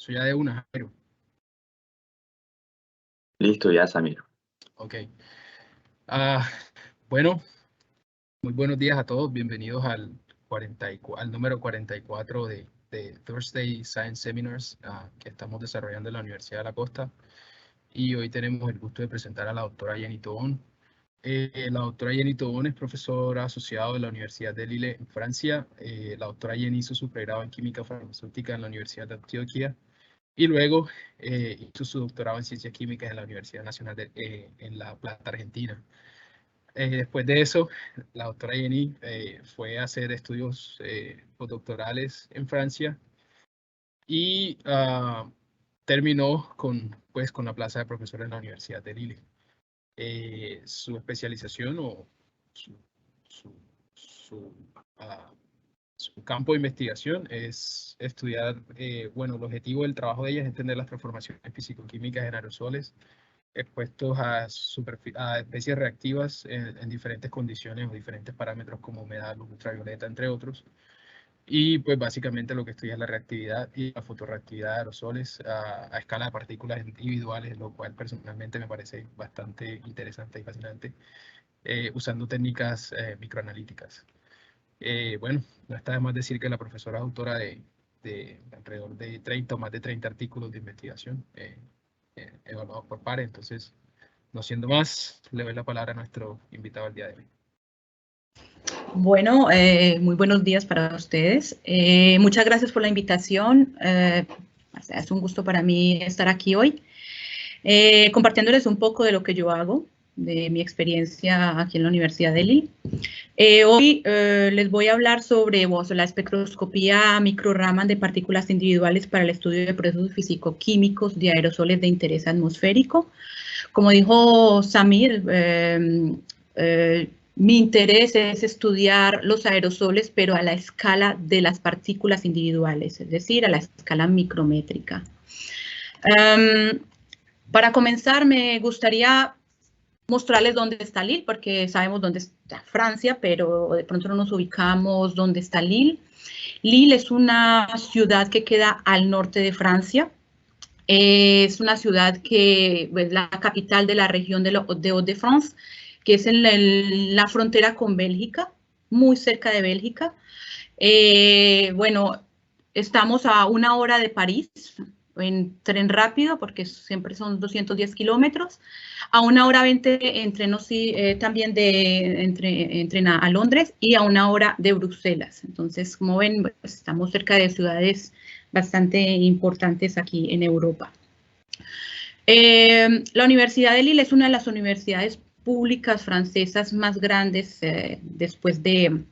Eso ya de una, Jairo. Listo ya, Samir. Ok. Bueno, muy buenos días a todos. Bienvenidos al número 44 de Thursday Science Seminars que estamos desarrollando en la Universidad de la Costa. Y hoy tenemos el gusto de presentar a la doctora Jenny Tobón. La doctora Jenny Tobón es profesora asociada de la Universidad de Lille en Francia. La doctora Jenny hizo su pregrado en química farmacéutica en la Universidad de Antioquia y luego hizo su doctorado en ciencias químicas en la Universidad Nacional en La Plata, Argentina. Después de eso, la doctora Jenny fue a hacer estudios postdoctorales en Francia y terminó con la plaza de profesora en la Universidad de Lille. Su especialización o su campo de investigación es estudiar, bueno, el objetivo del trabajo de ella es entender las transformaciones físico-químicas en aerosoles expuestos a especies reactivas en diferentes condiciones o diferentes parámetros como humedad, luz ultravioleta, entre otros. Y pues básicamente lo que estudia es la reactividad y la fotorreactividad de aerosoles a escala de partículas individuales, lo cual personalmente me parece bastante interesante y fascinante, usando técnicas microanalíticas. Bueno, no está de más decir que la profesora es autora de alrededor de 30 o más de 30 artículos de investigación evaluados por pares. Entonces, no siendo más, le doy la palabra a nuestro invitado al día de hoy. Bueno, muy buenos días para ustedes. Muchas gracias por la invitación. Es un gusto para mí estar aquí hoy, compartiéndoles un poco de lo que yo hago, de mi experiencia aquí en la Universidad de Lille. Hoy les voy a hablar sobre la espectroscopía micro-Raman de partículas individuales para el estudio de procesos físico-químicos de aerosoles de interés atmosférico. Como dijo Samir, mi interés es estudiar los aerosoles, pero a la escala de las partículas individuales, es decir, a la escala micrométrica. Para comenzar, me gustaría mostrarles dónde está Lille, porque sabemos dónde está Francia, pero de pronto no nos ubicamos dónde está Lille. Lille es una ciudad que queda al norte de Francia. Es una ciudad que es la capital de la región de Hauts-de-France, que es en la frontera con Bélgica, muy cerca de Bélgica. Bueno, estamos a 1 hora de París, en tren rápido, porque siempre son 210 kilómetros, a 1 hora 20 también entren a Londres y a 1 hora de Bruselas. Entonces, como ven, pues, estamos cerca de ciudades bastante importantes aquí en Europa. La Universidad de Lille es una de las universidades públicas francesas más grandes después de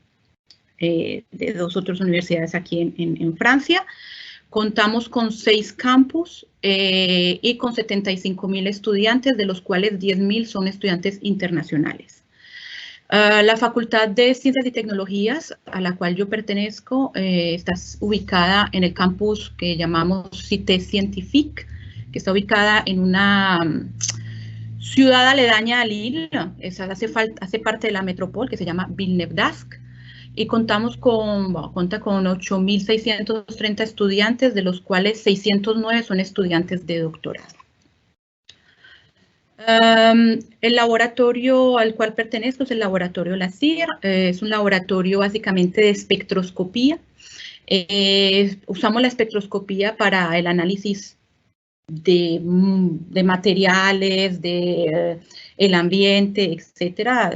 2 otras universidades aquí en Francia. Contamos con 6 campus y con 75.000 estudiantes, de los cuales 10.000 son estudiantes internacionales. La Facultad de Ciencias y Tecnologías, a la cual yo pertenezco, está ubicada en el campus que llamamos Cité Scientifique, que está ubicada en una ciudad aledaña a Lille, hace parte de la metrópole, que se llama Villeneuve-d'Ascq, y cuenta con 8.630 estudiantes, de los cuales 609 son estudiantes de doctorado. El laboratorio al cual pertenezco es el laboratorio LASIR, es un laboratorio básicamente de espectroscopía. Usamos la espectroscopía para el análisis de materiales, el ambiente, etcétera,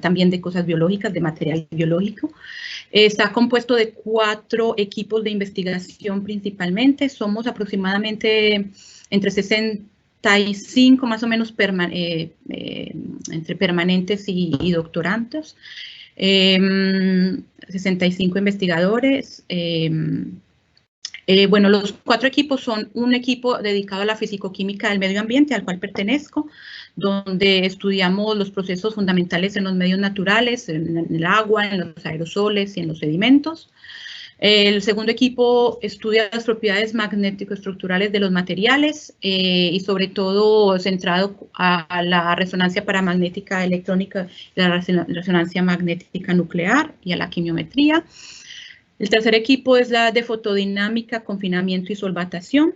también de cosas biológicas, de material biológico. Está compuesto de 4 equipos de investigación principalmente. Somos aproximadamente entre 65 más o menos entre permanentes y doctorandos, 65 investigadores. Bueno, los 4 equipos son un equipo dedicado a la fisicoquímica del medio ambiente, al cual pertenezco, donde estudiamos los procesos fundamentales en los medios naturales, en el agua, en los aerosoles y en los sedimentos. El segundo equipo estudia las propiedades magnético-estructurales de los materiales y sobre todo centrado a la resonancia paramagnética electrónica, la resonancia magnética nuclear y a la quimiometría. El tercer equipo es la de fotodinámica, confinamiento y solvatación,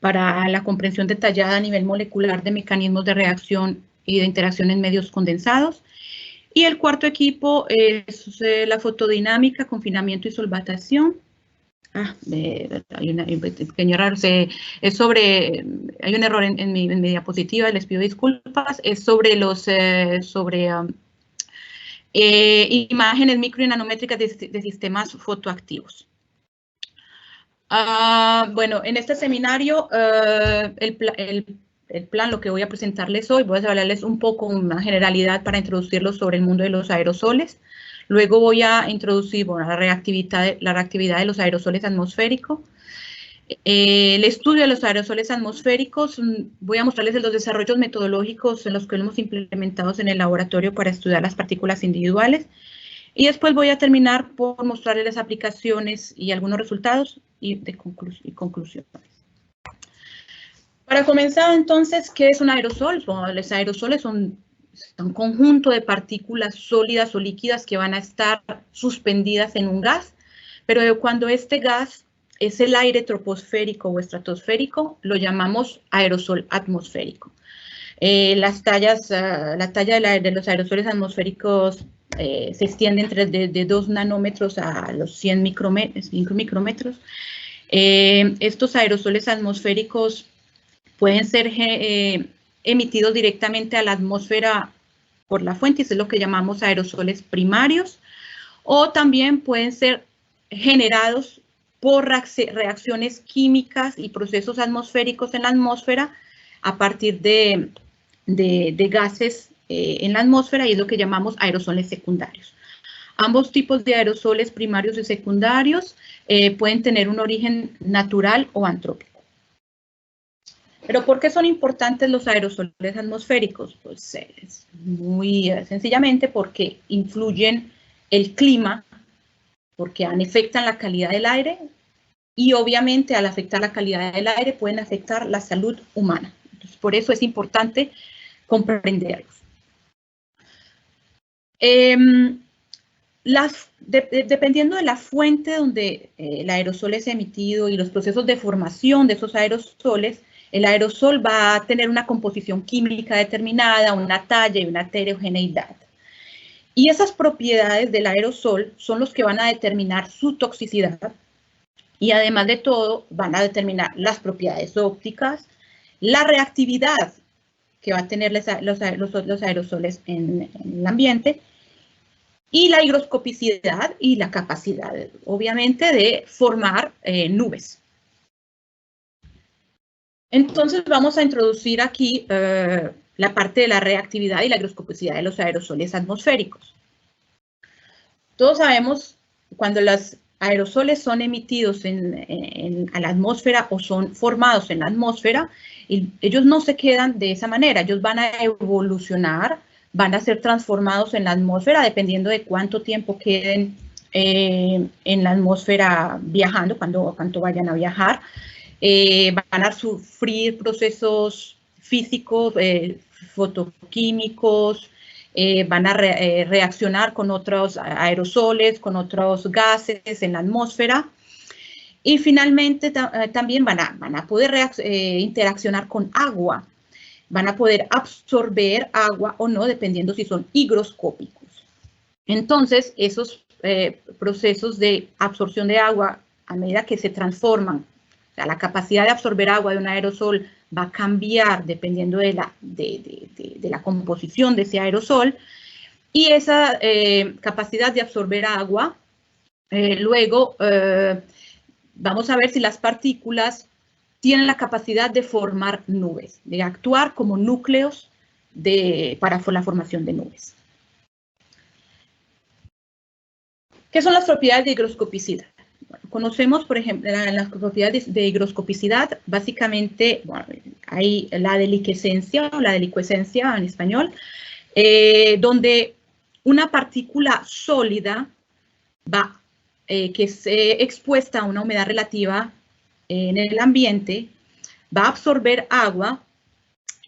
para la comprensión detallada a nivel molecular de mecanismos de reacción y de interacción en medios condensados. Y el cuarto equipo es la fotodinámica, confinamiento y solvatación. Hay un pequeño error, es sobre, hay un error en mi diapositiva, les pido disculpas, es sobre imágenes micro y nanométricas de sistemas fotoactivos. Bueno, en este seminario, el plan, lo que voy a presentarles hoy, voy a hablarles un poco una generalidad para introducirlos sobre el mundo de los aerosoles. Luego voy a introducir la reactividad de los aerosoles atmosféricos. El estudio de los aerosoles atmosféricos, voy a mostrarles los desarrollos metodológicos en los que hemos implementado en el laboratorio para estudiar las partículas individuales. Y después voy a terminar por mostrarles las aplicaciones y algunos resultados y conclusiones. Para comenzar, entonces, ¿qué es un aerosol? Bueno, los aerosoles son un conjunto de partículas sólidas o líquidas que van a estar suspendidas en un gas, pero cuando este gas es el aire troposférico o estratosférico, lo llamamos aerosol atmosférico. La talla de los aerosoles atmosféricos se extiende entre de 2 nanómetros a los 100 micrómetros. Estos aerosoles atmosféricos pueden ser emitidos directamente a la atmósfera por la fuente, eso es lo que llamamos aerosoles primarios, o también pueden ser generados por reacciones químicas y procesos atmosféricos en la atmósfera a partir de gases en la atmósfera, y es lo que llamamos aerosoles secundarios. Ambos tipos de aerosoles primarios y secundarios pueden tener un origen natural o antrópico. ¿Pero por qué son importantes los aerosoles atmosféricos? Pues es muy sencillamente porque influyen el clima, porque afectan la calidad del aire, y obviamente al afectar la calidad del aire pueden afectar la salud humana. Entonces, por eso es importante comprenderlos. Dependiendo de la fuente donde el aerosol es emitido y los procesos de formación de esos aerosoles, el aerosol va a tener una composición química determinada, una talla y una heterogeneidad. Y esas propiedades del aerosol son los que van a determinar su toxicidad, y además de todo van a determinar las propiedades ópticas, la reactividad que va a tener los aerosoles en el ambiente, y la higroscopicidad y la capacidad, obviamente, de formar nubes. Entonces vamos a introducir aquí la parte de la reactividad y la higroscopicidad de los aerosoles atmosféricos. Todos sabemos cuando los aerosoles son emitidos a la atmósfera o son formados en la atmósfera, y ellos no se quedan de esa manera, ellos van a evolucionar, van a ser transformados en la atmósfera dependiendo de cuánto tiempo queden en la atmósfera viajando, cuánto vayan a viajar. Van a sufrir procesos físicos, fotoquímicos, van a reaccionar con otros aerosoles, con otros gases en la atmósfera, y finalmente también van a poder interaccionar con agua, van a poder absorber agua o no, dependiendo si son higroscópicos. Entonces, esos procesos de absorción de agua, a medida que se transforman, o sea, la capacidad de absorber agua de un aerosol va a cambiar dependiendo de la composición de ese aerosol, y esa capacidad de absorber agua, luego vamos a ver si las partículas tienen la capacidad de formar nubes, de actuar como núcleos para la formación de nubes. ¿Qué son las propiedades de higroscopicidad? Bueno, conocemos, por ejemplo, las propiedades de higroscopicidad. Básicamente, bueno, hay la deliquescencia o la deliquescencia en español, donde una partícula sólida que es expuesta a una humedad relativa en el ambiente, va a absorber agua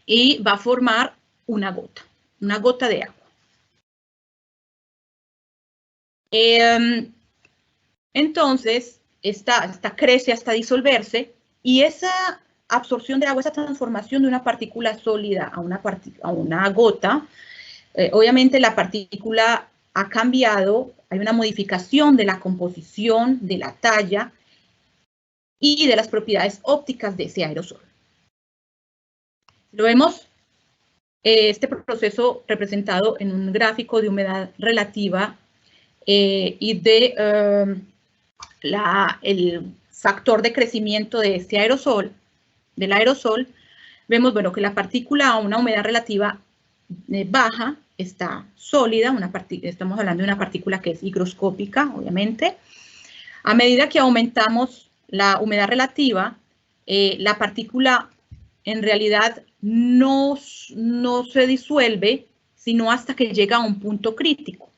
y va a formar una gota de agua. Entonces, esta crece hasta disolverse y esa absorción de agua, esa transformación de una partícula sólida a una gota, obviamente la partícula ha cambiado, hay una modificación de la composición, de la talla y de las propiedades ópticas de ese aerosol. Lo vemos, este proceso representado en un gráfico de humedad relativa y de el factor de crecimiento de este aerosol, del aerosol. Vemos, bueno, que la partícula a una humedad relativa baja está sólida, estamos hablando de una partícula que es higroscópica, obviamente. A medida que aumentamos la humedad relativa, la partícula en realidad no se disuelve, sino hasta que llega a un punto crítico.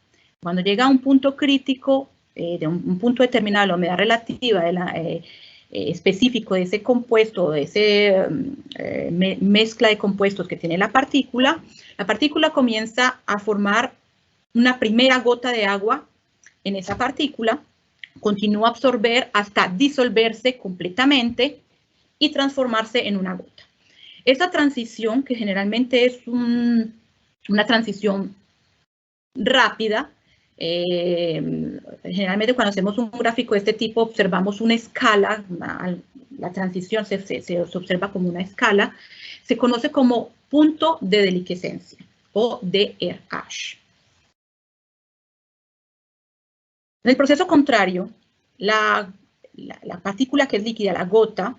Cuando llega a un punto crítico, de un punto determinado de la humedad relativa específico de ese compuesto, de esa mezcla de compuestos que tiene la partícula comienza a formar una primera gota de agua en esa partícula, continúa a absorber hasta disolverse completamente y transformarse en una gota. Esa transición, que generalmente es una transición rápida, generalmente cuando hacemos un gráfico de este tipo observamos una escala, la transición se observa como una escala, se conoce como punto de deliquescencia o DRH. En el proceso contrario, la partícula que es líquida, la gota,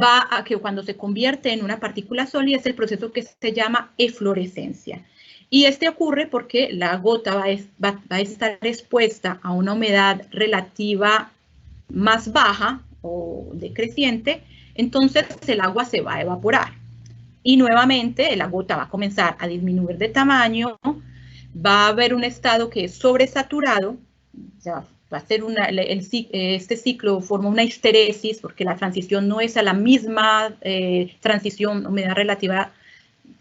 va a que cuando se convierte en una partícula sólida es el proceso que se llama eflorescencia. Y este ocurre porque la gota va a estar expuesta a una humedad relativa más baja o decreciente, entonces el agua se va a evaporar. Y nuevamente la gota va a comenzar a disminuir de tamaño, va a haber un estado que es sobresaturado, o sea, va a ser este ciclo forma una histeresis porque la transición no es a la misma transición humedad relativa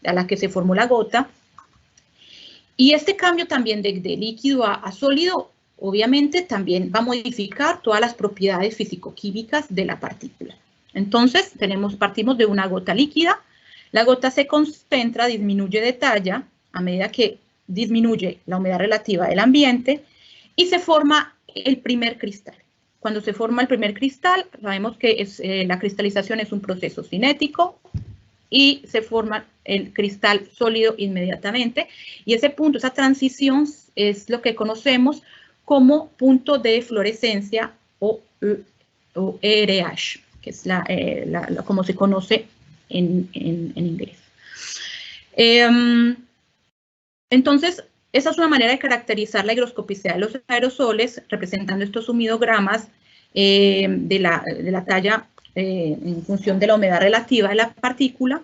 a la que se formó la gota. Y este cambio también de líquido a sólido, obviamente, también va a modificar todas las propiedades físico-químicas de la partícula. Entonces, partimos de una gota líquida, la gota se concentra, disminuye de talla a medida que disminuye la humedad relativa del ambiente y se forma el primer cristal. Cuando se forma el primer cristal, sabemos que la cristalización es un proceso cinético y se forma el cristal sólido inmediatamente. Y ese punto, esa transición es lo que conocemos como punto de fluorescencia o ERH, que es como se conoce en inglés. Entonces, esa es una manera de caracterizar la higroscopicidad de los aerosoles, representando estos humidogramas de la talla en función de la humedad relativa de la partícula.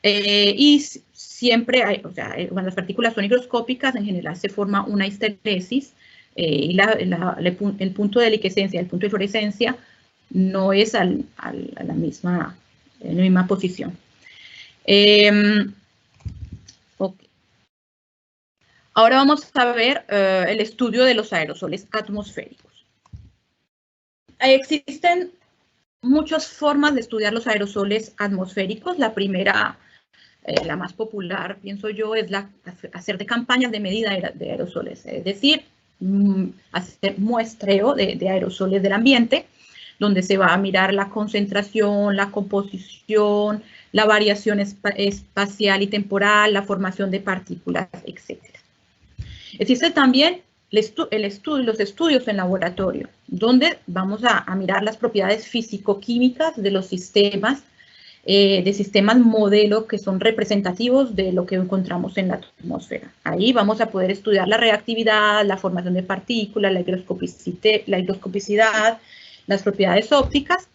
Y siempre hay, o sea, cuando las partículas son higroscópicas, en general se forma una histeresis y el punto de deliquescencia, el punto de fluorescencia, no es a la misma posición. Okay. Ahora vamos a ver el estudio de los aerosoles atmosféricos. Existen muchas formas de estudiar los aerosoles atmosféricos. La primera, la más popular, pienso yo, es hacer de campañas de medida de aerosoles, es decir, hacer muestreo de aerosoles del ambiente, donde se va a mirar la concentración, la composición, la variación espacial y temporal, la formación de partículas, etc. Existe también los estudios en laboratorio, donde vamos a mirar las propiedades físico-químicas de los sistemas, de sistemas modelo que son representativos de lo que encontramos en la atmósfera. Ahí vamos a poder estudiar la reactividad, la formación de partículas, la higroscopicidad, las propiedades ópticas,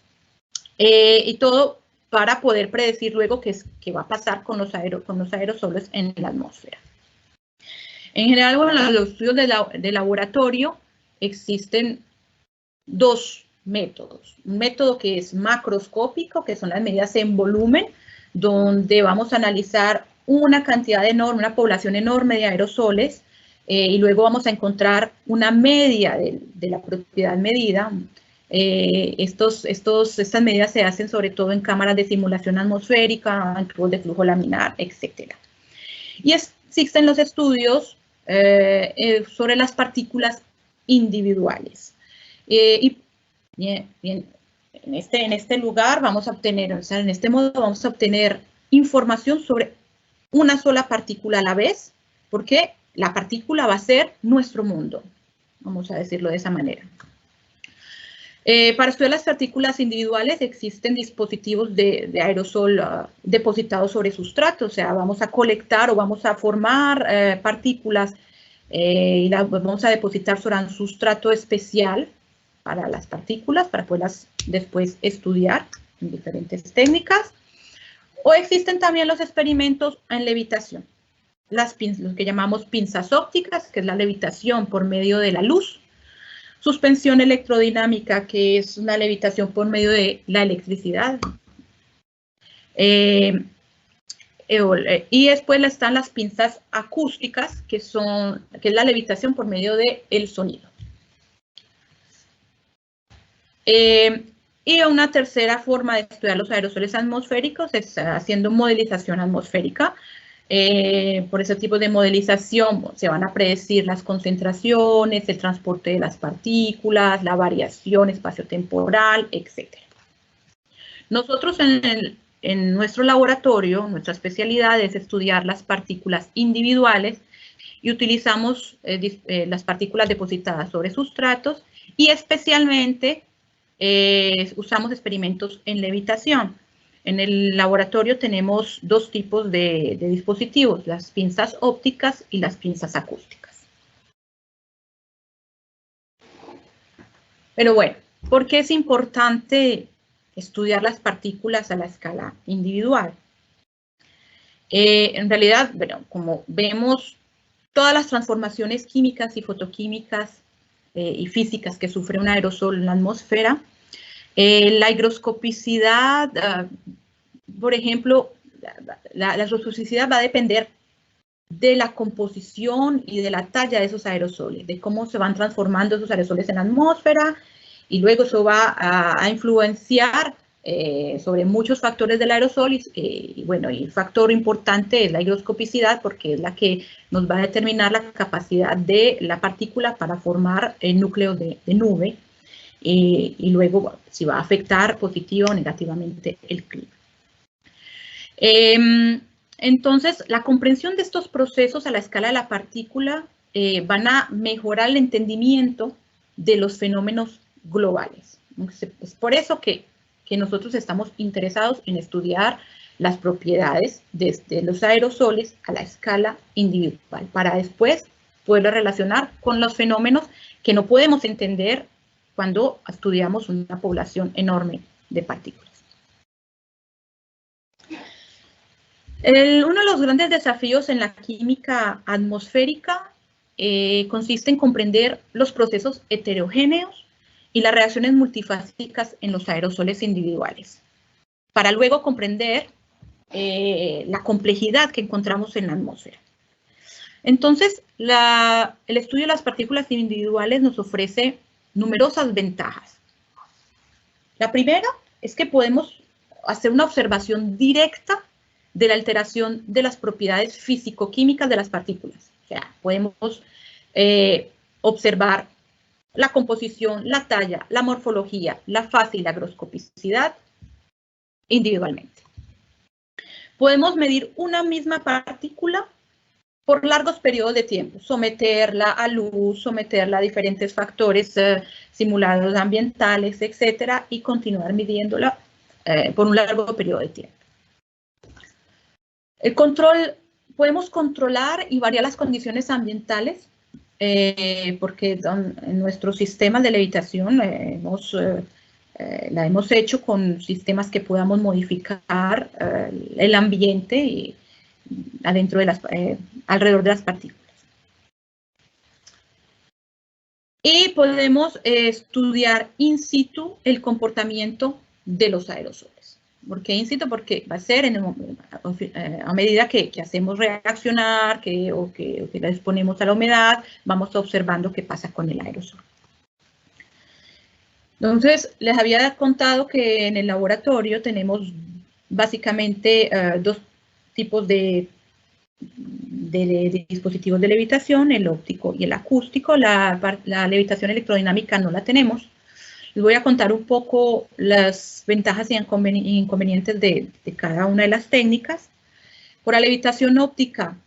y todo para poder predecir luego qué va a pasar con los aerosoles en la atmósfera. En general, bueno, en los estudios de laboratorio existen dos métodos. Un método que es macroscópico, que son las medidas en volumen, donde vamos a analizar una cantidad enorme, una población enorme de aerosoles y luego vamos a encontrar una media de la propiedad medida. Estas medidas se hacen sobre todo en cámaras de simulación atmosférica, en tubos de flujo laminar, etc. Y existen los estudios sobre las partículas individuales. Y bien, en este lugar vamos a obtener, o sea, en este modo vamos a obtener información sobre una sola partícula a la vez, porque la partícula va a ser nuestro mundo, vamos a decirlo de esa manera. Para estudiar las partículas individuales existen dispositivos de aerosol depositados sobre sustrato, o sea, vamos a colectar o vamos a formar partículas y las vamos a depositar sobre un sustrato especial para las partículas, para poderlas después estudiar en diferentes técnicas. O existen también los experimentos en levitación, los que llamamos pinzas ópticas, que es la levitación por medio de la luz, suspensión electrodinámica, que es una levitación por medio de la electricidad. Y después están las pinzas acústicas, que es la levitación por medio del sonido. Y una tercera forma de estudiar los aerosoles atmosféricos es haciendo modelización atmosférica. Por ese tipo de modelización se van a predecir las concentraciones, el transporte de las partículas, la variación espaciotemporal, etc. Nosotros en nuestro laboratorio, nuestra especialidad es estudiar las partículas individuales y utilizamos las partículas depositadas sobre sustratos y especialmente usamos experimentos en levitación. En el laboratorio tenemos dos tipos de dispositivos, las pinzas ópticas y las pinzas acústicas. Pero bueno, ¿por qué es importante estudiar las partículas a la escala individual? En realidad, bueno, como vemos, todas las transformaciones químicas y fotoquímicas y físicas que sufre un aerosol en la atmósfera, la higroscopicidad, por ejemplo, la higroscopicidad va a depender de la composición y de la talla de esos aerosoles, de cómo se van transformando esos aerosoles en la atmósfera, y luego eso va a influenciar sobre muchos factores del aerosol, y bueno, y el factor importante es la higroscopicidad, porque es la que nos va a determinar la capacidad de la partícula para formar el núcleo de nube, y luego si va a afectar positiva o negativamente el clima. Entonces, la comprensión de estos procesos a la escala de la partícula van a mejorar el entendimiento de los fenómenos globales. Es por eso que nosotros estamos interesados en estudiar las propiedades de los aerosoles a la escala individual, para después poderlo relacionar con los fenómenos que no podemos entender cuando estudiamos una población enorme de partículas. Uno de los grandes desafíos en la química atmosférica consiste en comprender los procesos heterogéneos y las reacciones multifásicas en los aerosoles individuales, para luego comprender la complejidad que encontramos en la atmósfera. Entonces, el estudio de las partículas individuales nos ofrece numerosas ventajas. La primera es que podemos hacer una observación directa de la alteración de las propiedades físico-químicas de las partículas. O sea, podemos observar la composición, la talla, la morfología, la fase y la higroscopicidad individualmente. Podemos medir una misma partícula por largos periodos de tiempo, someterla a luz, someterla a diferentes factores simulados ambientales, etcétera, y continuar midiéndola por un largo periodo de tiempo. El control, podemos controlar y variar las condiciones ambientales, porque en nuestro sistema de levitación la hemos hecho con sistemas que podamos modificar el ambiente y adentro de alrededor de las partículas. Y podemos estudiar in situ el comportamiento de los aerosoles. ¿Por qué in situ? Porque va a ser a medida que hacemos reaccionar, o que la exponemos a la humedad, vamos observando qué pasa con el aerosol. Entonces, les había contado que en el laboratorio tenemos básicamente dos tipos de dispositivos de levitación, el óptico y el acústico. La levitación electrodinámica no la tenemos. Les voy a contar un poco las ventajas y inconvenientes de cada una de las técnicas. Por la levitación óptica,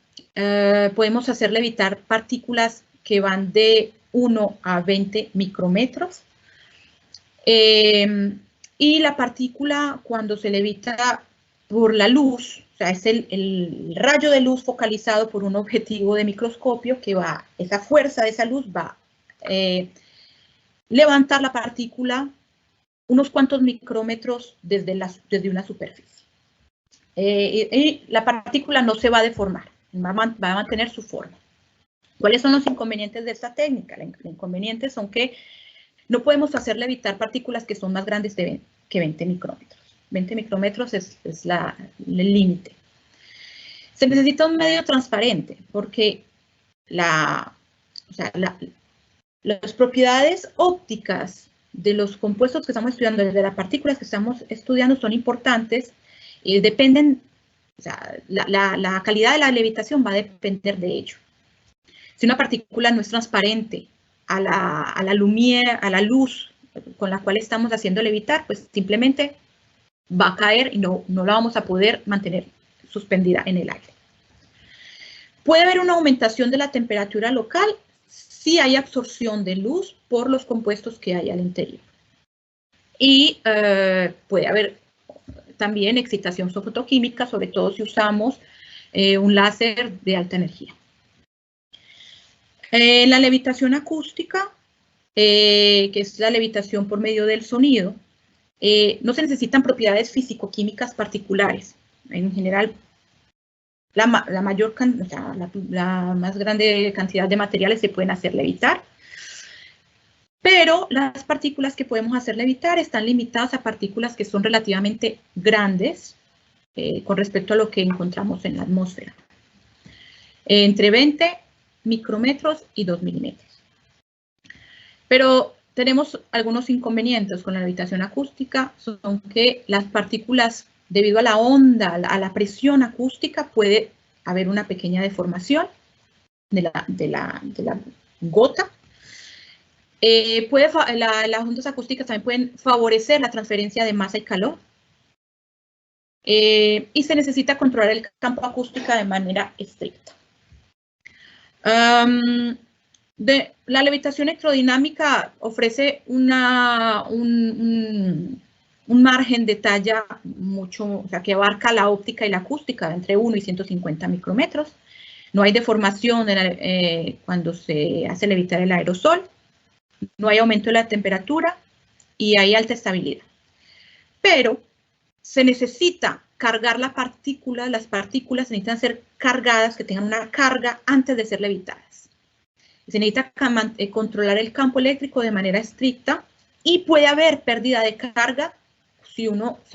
podemos hacer levitar partículas que van de 1 a 20 micrómetros. Y la partícula, cuando se levita por la luz, o sea, es el rayo de luz focalizado por un objetivo de microscopio que va, esa fuerza de esa luz va a levantar la partícula unos cuantos micrómetros desde una superficie. Y la partícula no se va a deformar, va a mantener su forma. ¿Cuáles son los inconvenientes de esta técnica? Los inconvenientes son que no podemos hacer levitar partículas que son más grandes que 20 micrómetros. 20 micrómetros es el límite. Se necesita un medio transparente porque las propiedades ópticas de los compuestos que estamos estudiando, de las partículas que estamos estudiando, son importantes y dependen, o sea, la calidad de la levitación va a depender de ello. Si una partícula no es transparente a la luz con la cual estamos haciendo levitar, pues simplemente va a caer y no la vamos a poder mantener suspendida en el aire. Puede haber una aumentación de la temperatura local si hay absorción de luz por los compuestos que hay al interior. Y puede haber también excitación fotoquímica, sobre todo si usamos un láser de alta energía. La levitación acústica, que es la levitación por medio del sonido, no se necesitan propiedades físico-químicas particulares. En general, la más grande cantidad de materiales se pueden hacer levitar, pero las partículas que podemos hacer levitar están limitadas a partículas que son relativamente grandes con respecto a lo que encontramos en la atmósfera. Entre 20 micrómetros y 2 milímetros. Pero tenemos algunos inconvenientes con la levitación acústica, son que las partículas, debido a la onda, a la presión acústica, puede haber una pequeña deformación de la gota. Las ondas acústicas también pueden favorecer la transferencia de masa y calor. Y se necesita controlar el campo acústico de manera estricta. La levitación electrodinámica ofrece un margen de talla que abarca la óptica y la acústica entre 1 y 150 micrómetros. No hay deformación cuando se hace levitar el aerosol. No hay aumento de la temperatura y hay alta estabilidad. Pero se necesita cargar las partículas necesitan ser cargadas, que tengan una carga antes de ser levitadas. Se necesita controlar el campo eléctrico de manera estricta y puede haber pérdida de carga si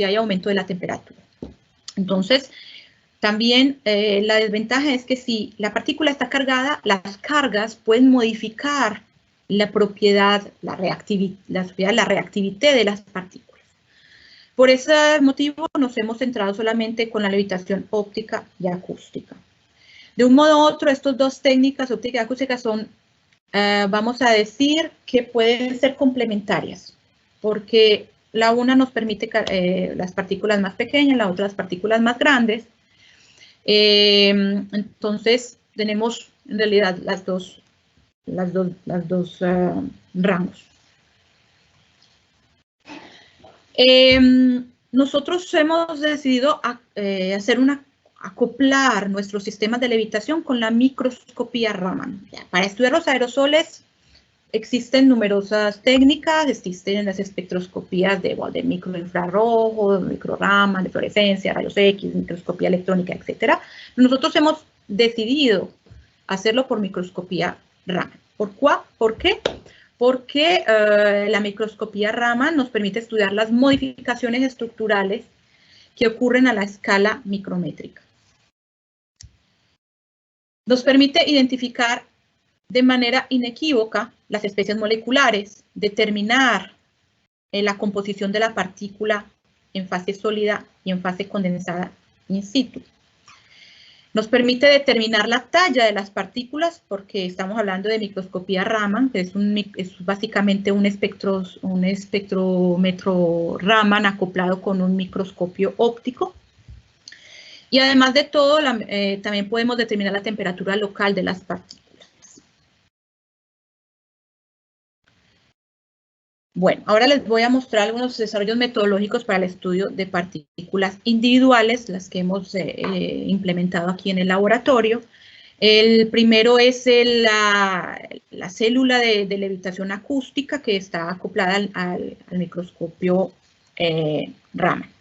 hay aumento de la temperatura. Entonces, también la desventaja es que si la partícula está cargada, las cargas pueden modificar la propiedad, la reactividad de las partículas. Por ese motivo nos hemos centrado solamente con la levitación óptica y acústica. De un modo u otro, estas dos técnicas, óptica y acústica, son, vamos a decir, que pueden ser complementarias, porque la una nos permite las partículas más pequeñas, la otra las partículas más grandes. Entonces, tenemos en realidad las dos rangos. Nosotros hemos decidido acoplar nuestros sistemas de levitación con la microscopía Raman. Para estudiar los aerosoles existen numerosas técnicas, existen las espectroscopías de microinfrarrojo, micro-Raman, de fluorescencia, rayos X, microscopía electrónica, etc. Nosotros hemos decidido hacerlo por microscopía Raman. ¿Por qué? Porque la microscopía Raman nos permite estudiar las modificaciones estructurales que ocurren a la escala micrométrica. Nos permite identificar de manera inequívoca las especies moleculares, determinar la composición de la partícula en fase sólida y en fase condensada in situ. Nos permite determinar la talla de las partículas porque estamos hablando de microscopía Raman, que es básicamente un espectrómetro Raman acoplado con un microscopio óptico. Y además de todo, también podemos determinar la temperatura local de las partículas. Bueno, ahora les voy a mostrar algunos desarrollos metodológicos para el estudio de partículas individuales, las que hemos implementado aquí en el laboratorio. El primero es la célula de levitación acústica que está acoplada al microscopio Raman.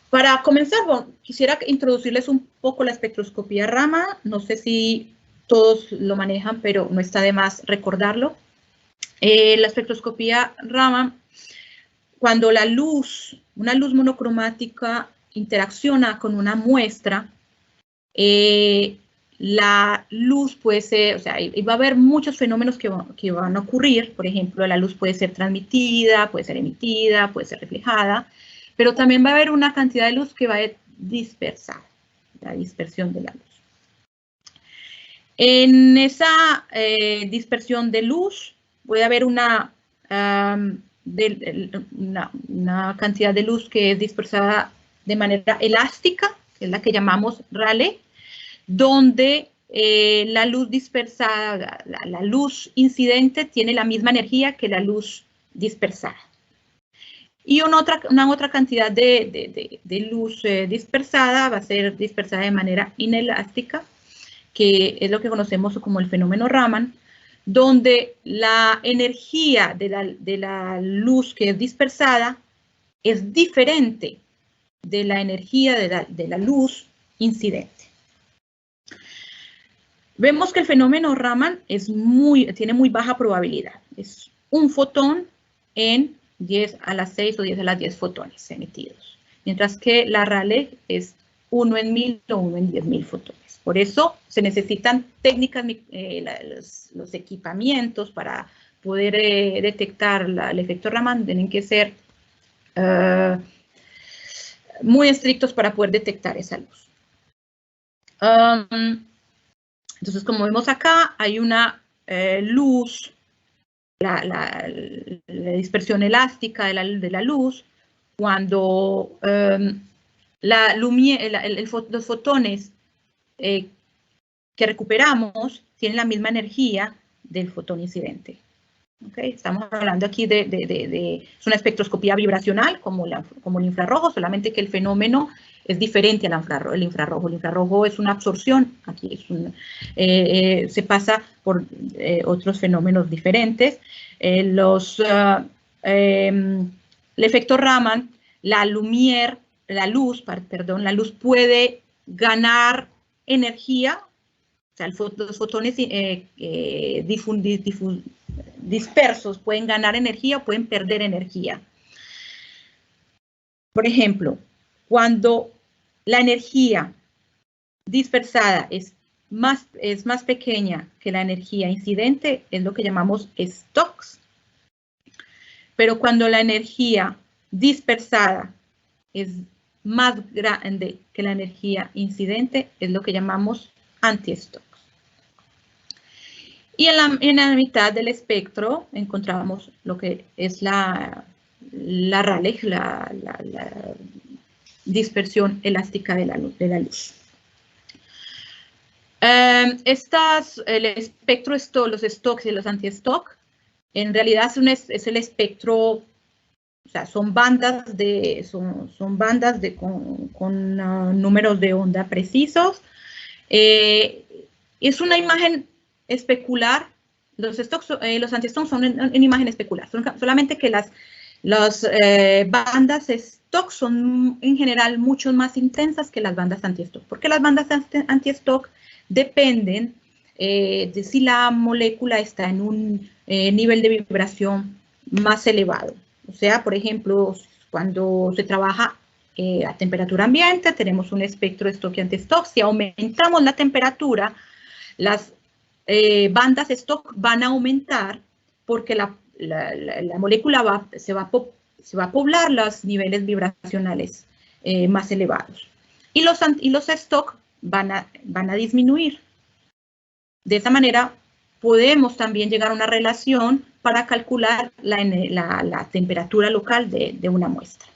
Para comenzar, bueno, quisiera introducirles un poco la espectroscopía Raman. No sé si todos lo manejan, pero no está de más recordarlo. La espectroscopía Raman, cuando una luz monocromática interacciona con una muestra, la luz puede ser, o sea, va a haber muchos fenómenos que van a ocurrir. Por ejemplo, la luz puede ser transmitida, puede ser emitida, puede ser reflejada, pero también va a haber una cantidad de luz que va a dispersar, la dispersión de la luz. En esa dispersión de luz puede haber una cantidad de luz que es dispersada de manera elástica, que es la que llamamos Rayleigh, donde la luz dispersada, la luz incidente tiene la misma energía que la luz dispersada. Y una otra cantidad de luz dispersada va a ser dispersada de manera inelástica, que es lo que conocemos como el fenómeno Raman, donde la energía de la luz que es dispersada es diferente de la energía de la luz incidente. Vemos que el fenómeno Raman tiene muy baja probabilidad. Es un fotón en 10 a la 6 o 10 a las 10 fotones emitidos, mientras que la Rayleigh es 1 en 1000 o 1 en 10.000 fotones. Por eso se necesitan técnicas, los equipamientos para poder detectar el efecto Raman tienen que ser muy estrictos para poder detectar esa luz. Entonces, como vemos acá, hay una luz, la dispersión elástica de la luz, cuando los fotones que recuperamos tienen la misma energía del fotón incidente. ¿Okay? Estamos hablando aquí es una espectroscopía vibracional como el infrarrojo, solamente que el fenómeno es diferente al infrarrojo. El infrarrojo es una absorción, aquí se pasa por otros fenómenos diferentes. El efecto Raman, la luz puede ganar energía, o sea, los fotones dispersos pueden ganar energía o pueden perder energía. Por ejemplo, cuando la energía dispersada es más pequeña que la energía incidente, es lo que llamamos stocks. Pero cuando la energía dispersada es más grande que la energía incidente, es lo que llamamos anti-stocks. Y en la mitad del espectro encontramos lo que es la Rayleigh, la dispersión elástica de la luz. El espectro, los stocks y los anti-stock, en realidad es el espectro, o sea, son bandas con números de onda precisos. Es una imagen especular. Los anti-stock son en imagen especular, solamente que las bandas stock son en general mucho más intensas que las bandas anti-stock, porque las bandas anti-stock dependen de si la molécula está en un nivel de vibración más elevado. O sea, por ejemplo, cuando se trabaja a temperatura ambiente, tenemos un espectro Stock y anti-Stock. Si aumentamos la temperatura, las bandas Stock van a aumentar porque la molécula se va a poblar los niveles vibracionales más elevados. Y los Stock van a disminuir. De esa manera, podemos también llegar a una relación para calcular la temperatura local de una muestra.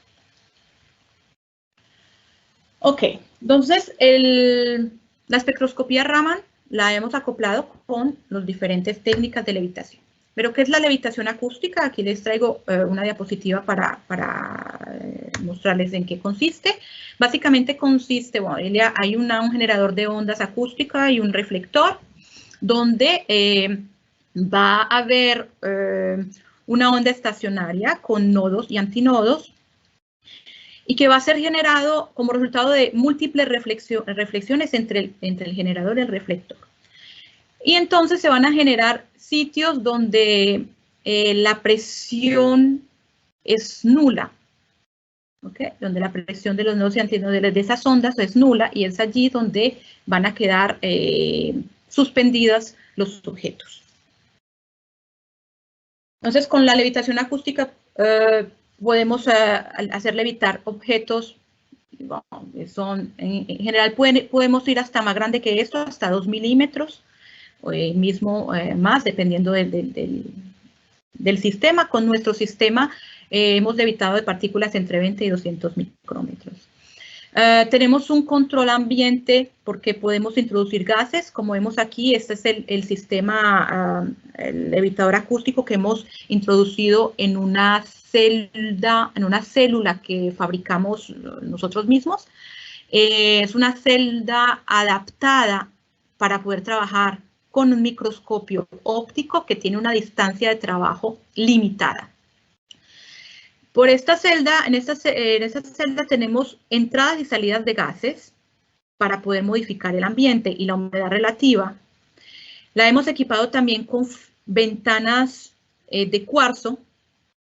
Ok, entonces la espectroscopía Raman la hemos acoplado con las diferentes técnicas de levitación. Pero, ¿qué es la levitación acústica? Aquí les traigo una diapositiva para mostrarles en qué consiste. Básicamente consiste, bueno, hay un generador de ondas acústica y un reflector, donde va a haber una onda estacionaria con nodos y antinodos, y que va a ser generado como resultado de múltiples reflexiones entre el generador y el reflector. Y entonces se van a generar sitios donde la presión es nula, ¿okay? Donde la presión de los nodos y antinodos de esas ondas es nula, y es allí donde van a quedar suspendidas los objetos. Entonces, con la levitación acústica podemos hacer levitar objetos. Bueno, en general podemos ir hasta más grande que esto, hasta 2 milímetros, o mismo más, dependiendo del sistema. Con nuestro sistema hemos levitado de partículas entre 20 y 200 micrómetros. Tenemos un control ambiente porque podemos introducir gases. Como vemos aquí, este es el sistema, el levitador acústico que hemos introducido en una célula que fabricamos nosotros mismos. Es una celda adaptada para poder trabajar con un microscopio óptico que tiene una distancia de trabajo limitada. Por esta celda, en esta celda tenemos entradas y salidas de gases para poder modificar el ambiente y la humedad relativa. La hemos equipado también con ventanas de cuarzo,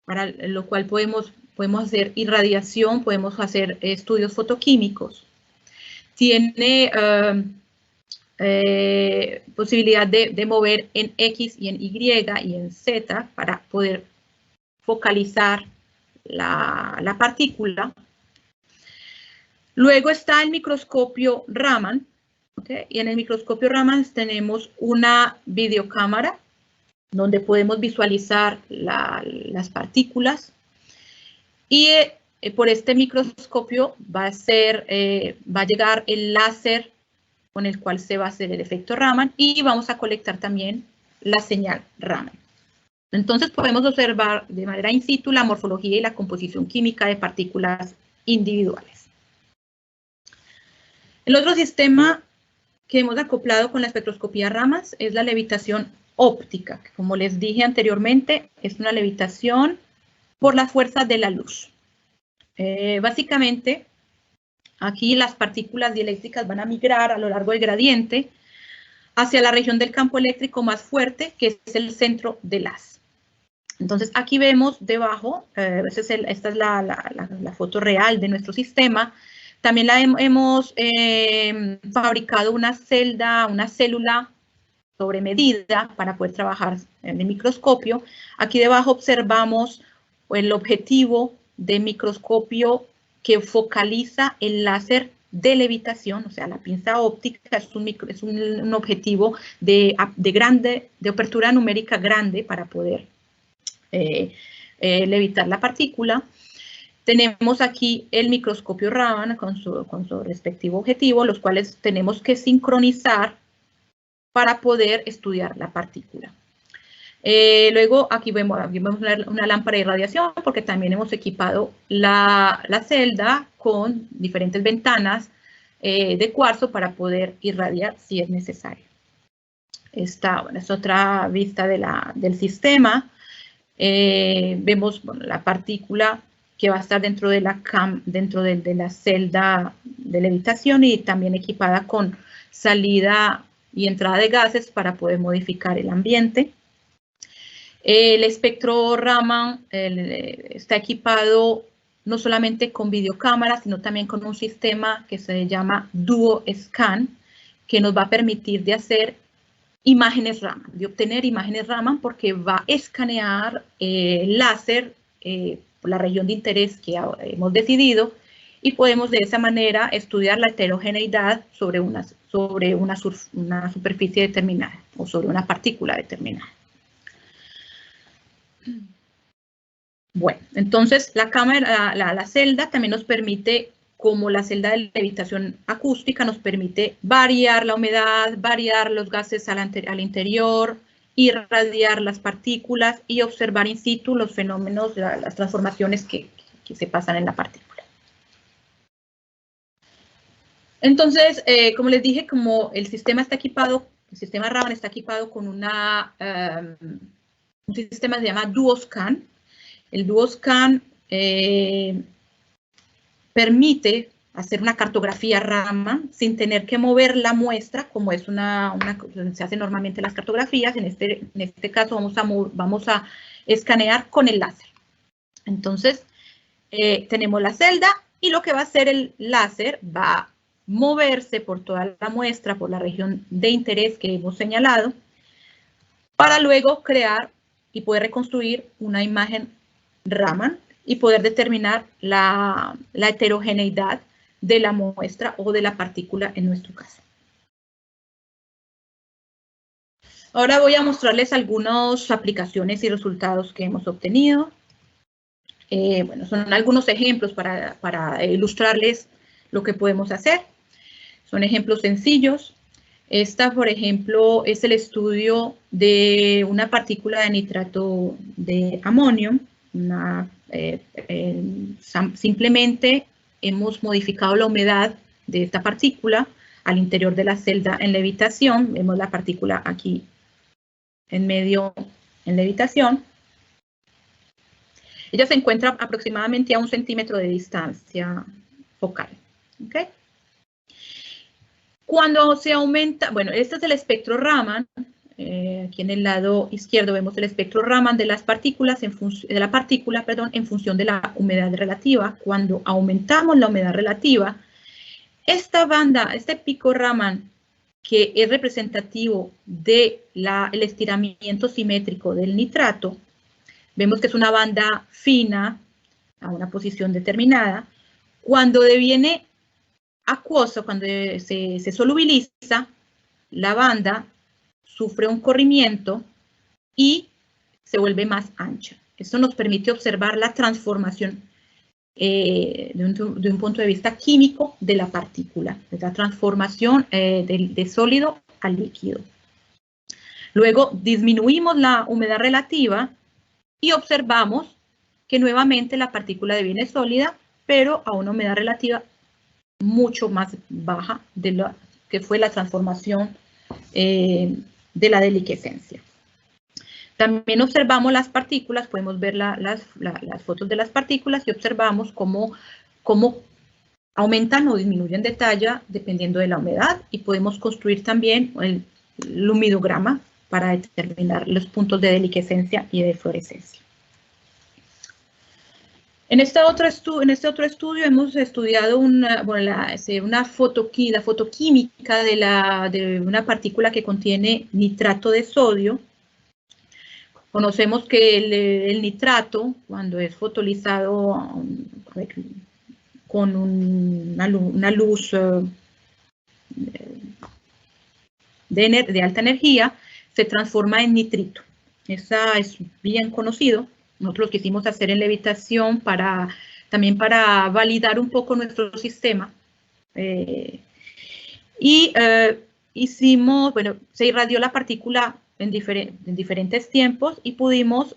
para lo cual podemos hacer irradiación, podemos hacer estudios fotoquímicos. Tiene posibilidad de mover en X y en Y y en Z para poder focalizar la partícula. Luego está el microscopio Raman, ¿okay? Y en el microscopio Raman tenemos una videocámara donde podemos visualizar las partículas, y por este microscopio va a llegar el láser con el cual se va a hacer el efecto Raman, y vamos a colectar también la señal Raman. Entonces podemos observar de manera in situ la morfología y la composición química de partículas individuales. El otro sistema que hemos acoplado con la espectroscopía Raman es la levitación óptica, que, como les dije anteriormente, es una levitación por la fuerza de la luz. Básicamente, aquí las partículas dieléctricas van a migrar a lo largo del gradiente hacia la región del campo eléctrico más fuerte, que es el centro del haz. Entonces, aquí vemos debajo, esta es la foto real de nuestro sistema. También hemos fabricado una célula sobre medida para poder trabajar en el microscopio. Aquí debajo observamos el objetivo de microscopio que focaliza el láser de levitación, o sea, la pinza óptica es un objetivo de apertura numérica grande para poder levitar la partícula. Tenemos aquí el microscopio Raman con su respectivo objetivo, los cuales tenemos que sincronizar para poder estudiar la partícula. Luego aquí vemos una lámpara de irradiación, porque también hemos equipado la celda con diferentes ventanas de cuarzo para poder irradiar si es necesario. Esta es otra vista del sistema. Vemos la partícula que va a estar dentro de la celda de levitación, y también equipada con salida y entrada de gases para poder modificar el ambiente. El espectro Raman está equipado no solamente con videocámara, sino también con un sistema que se llama DuoScan, que nos va a permitir de hacer imágenes Raman, de obtener imágenes Raman, porque va a escanear láser por la región de interés que hemos decidido, y podemos de esa manera estudiar la heterogeneidad sobre una superficie determinada o sobre una partícula determinada. Bueno, entonces la cámara, la celda también nos permite, como la celda de levitación acústica, nos permite variar la humedad, variar los gases al interior, irradiar las partículas y observar in situ los fenómenos, las transformaciones que se pasan en la partícula. Entonces, como les dije, como el sistema está equipado, el sistema Raman está equipado con un sistema que se llama DuoScan. El DuoScan permite hacer una cartografía Raman sin tener que mover la muestra, como es se hace normalmente las cartografías. En este caso vamos a escanear con el láser. Entonces, tenemos la celda y lo que va a hacer el láser va a moverse por toda la muestra, por la región de interés que hemos señalado, para luego crear y poder reconstruir una imagen Raman y poder determinar la heterogeneidad de la muestra o de la partícula en nuestro caso. Ahora voy a mostrarles algunas aplicaciones y resultados que hemos obtenido. Bueno, son algunos ejemplos para ilustrarles lo que podemos hacer. Son ejemplos sencillos. Esta, por ejemplo, es el estudio de una partícula de nitrato de amonio. Simplemente hemos modificado la humedad de esta partícula al interior de la celda en levitación. Vemos la partícula aquí en medio en levitación. Ella se encuentra aproximadamente a 1 centímetro de distancia focal. ¿Okay? Cuando se aumenta, bueno, este es el espectro Raman. Aquí en el lado izquierdo vemos el espectro Raman de las partículas en función de la humedad relativa. Cuando aumentamos la humedad relativa, esta banda, este pico Raman, que es representativo del estiramiento simétrico del nitrato, vemos que es una banda fina a una posición determinada. Cuando deviene acuoso, cuando se solubiliza, la banda sufre un corrimiento y se vuelve más ancha. Esto nos permite observar la transformación de un punto de vista químico de la partícula, de la transformación de sólido a líquido. Luego disminuimos la humedad relativa y observamos que nuevamente la partícula deviene sólida, pero a una humedad relativa mucho más baja de lo que fue la transformación de la deliquescencia. También observamos las partículas, podemos ver las fotos de las partículas y observamos cómo aumentan o disminuyen de talla dependiendo de la humedad, y podemos construir también el humidograma para determinar los puntos de deliquescencia y de fluorescencia. En este otro estudio hemos estudiado la fotoquímica de una partícula que contiene nitrato de sodio. Conocemos que el nitrato, cuando es fotonizado con una luz de alta energía, se transforma en nitrito. Esa es bien conocido. Nosotros lo quisimos hacer en levitación también para validar un poco nuestro sistema. Se irradió la partícula en diferentes tiempos y pudimos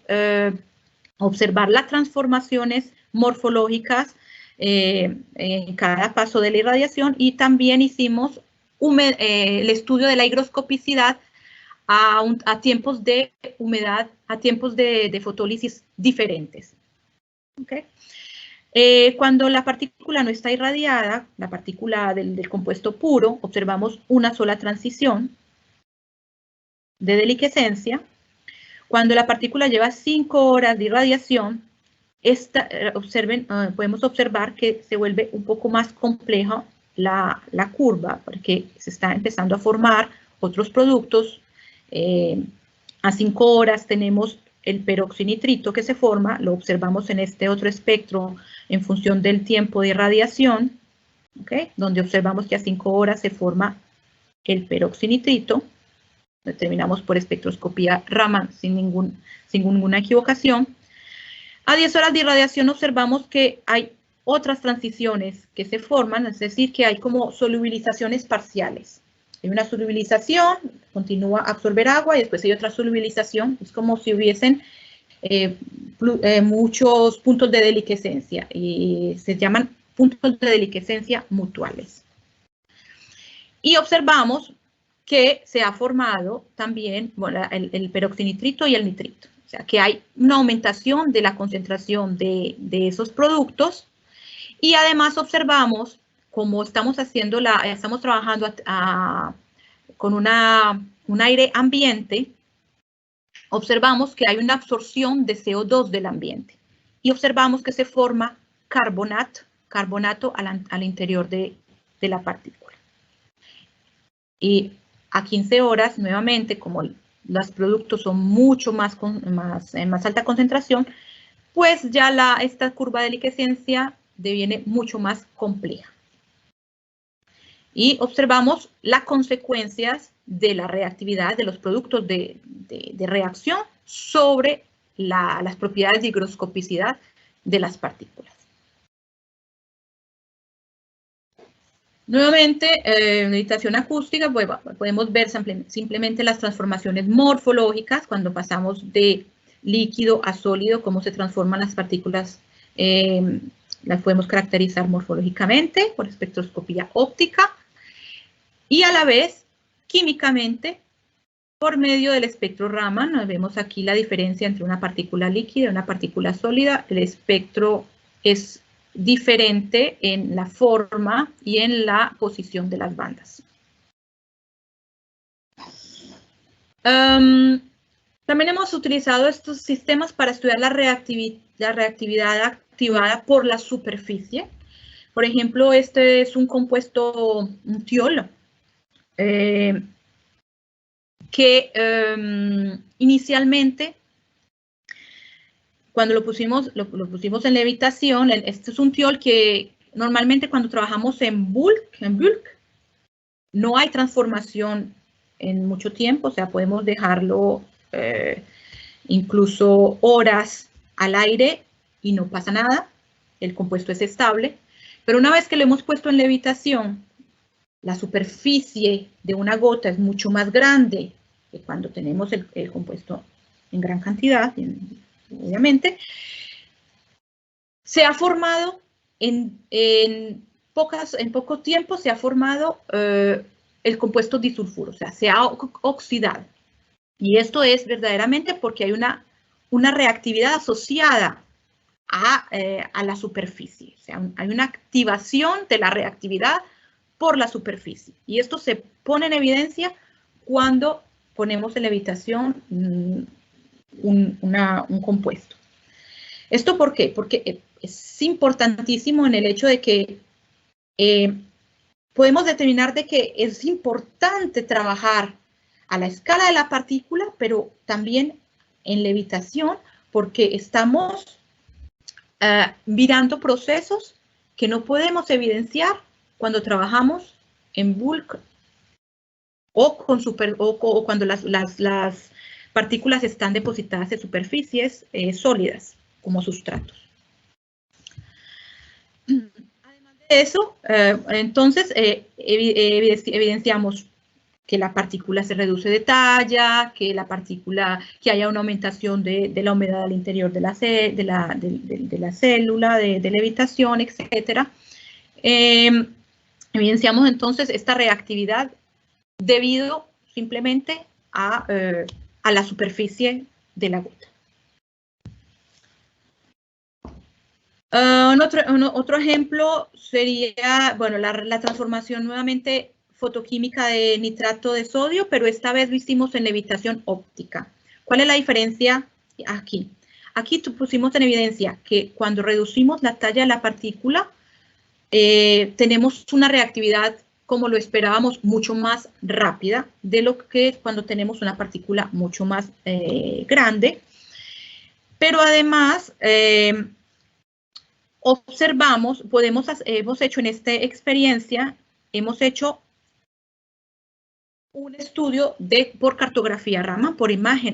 observar las transformaciones morfológicas en cada paso de la irradiación, y también hicimos el estudio de la higroscopicidad a tiempos de humedad, a tiempos de fotólisis diferentes. ¿Okay? Cuando la partícula no está irradiada, la partícula del compuesto puro, observamos una sola transición de deliquescencia. Cuando la partícula lleva 5 horas de irradiación, podemos observar que se vuelve un poco más compleja la curva, porque se está empezando a formar otros productos. A 5 horas tenemos el peroxinitrito que se forma, lo observamos en este otro espectro en función del tiempo de irradiación, ¿okay? Donde observamos que a 5 horas se forma el peroxinitrito, determinamos por espectroscopía Raman sin ninguna equivocación. A 10 horas de irradiación observamos que hay otras transiciones que se forman, es decir, que hay como solubilizaciones parciales. Hay una solubilización, continúa a absorber agua y después hay otra solubilización. Es como si hubiesen muchos puntos de deliquescencia y se llaman puntos de deliquescencia mutuales. Y observamos que se ha formado también el peroxinitrito y el nitrito. O sea, que hay una aumentación de la concentración de esos productos y además observamos, como estamos trabajando con un aire ambiente, observamos que hay una absorción de CO2 del ambiente y observamos que se forma carbonato al interior de la partícula. Y a 15 horas, nuevamente, como los productos son mucho más alta concentración, pues ya esta curva de deliquescencia deviene mucho más compleja. Y observamos las consecuencias de la reactividad de los productos de reacción sobre las propiedades de higroscopicidad de las partículas. Nuevamente, en meditación acústica podemos ver simplemente las transformaciones morfológicas cuando pasamos de líquido a sólido, cómo se transforman las partículas. Las podemos caracterizar morfológicamente por espectroscopía óptica y a la vez químicamente por medio del espectro Raman. Nos vemos aquí la diferencia entre una partícula líquida y una partícula sólida. El espectro es diferente en la forma y en la posición de las bandas. También hemos utilizado estos sistemas para estudiar la reactividad activada por la superficie. Por ejemplo, este es un compuesto, un tiol, que inicialmente, cuando lo pusimos en levitación, este es un tiol que normalmente cuando trabajamos en bulk, no hay transformación en mucho tiempo, o sea, podemos dejarlo incluso horas al aire y no pasa nada, el compuesto es estable, pero una vez que lo hemos puesto en levitación, la superficie de una gota es mucho más grande que cuando tenemos el compuesto en gran cantidad, obviamente. Se ha formado en poco tiempo, se ha formado el compuesto disulfuro, o sea, se ha oxidado. Y esto es verdaderamente porque hay una reactividad asociada a la superficie. O sea, hay una activación de la reactividad por la superficie. Y esto se pone en evidencia cuando ponemos en levitación un compuesto. ¿Esto por qué? Porque es importantísimo en el hecho de que podemos determinar de que es importante trabajar a la escala de la partícula, pero también en levitación, porque estamos mirando procesos que no podemos evidenciar cuando trabajamos en bulk o cuando las partículas están depositadas en superficies sólidas como sustratos. Además de eso, entonces evidenciamos que la partícula se reduce de talla, que haya una aumentación de la humedad al interior de la célula, de levitación, etc. Evidenciamos entonces esta reactividad debido simplemente a la superficie de la gota. Otro ejemplo sería, bueno, la transformación nuevamente fotoquímica de nitrato de sodio, pero esta vez lo hicimos en levitación óptica. ¿Cuál es la diferencia aquí? Aquí pusimos en evidencia que cuando reducimos la talla de la partícula, tenemos una reactividad, como lo esperábamos, mucho más rápida de lo que es cuando tenemos una partícula mucho más grande. Pero además, observamos, hemos hecho en esta experiencia, hemos hecho un estudio por cartografía Raman,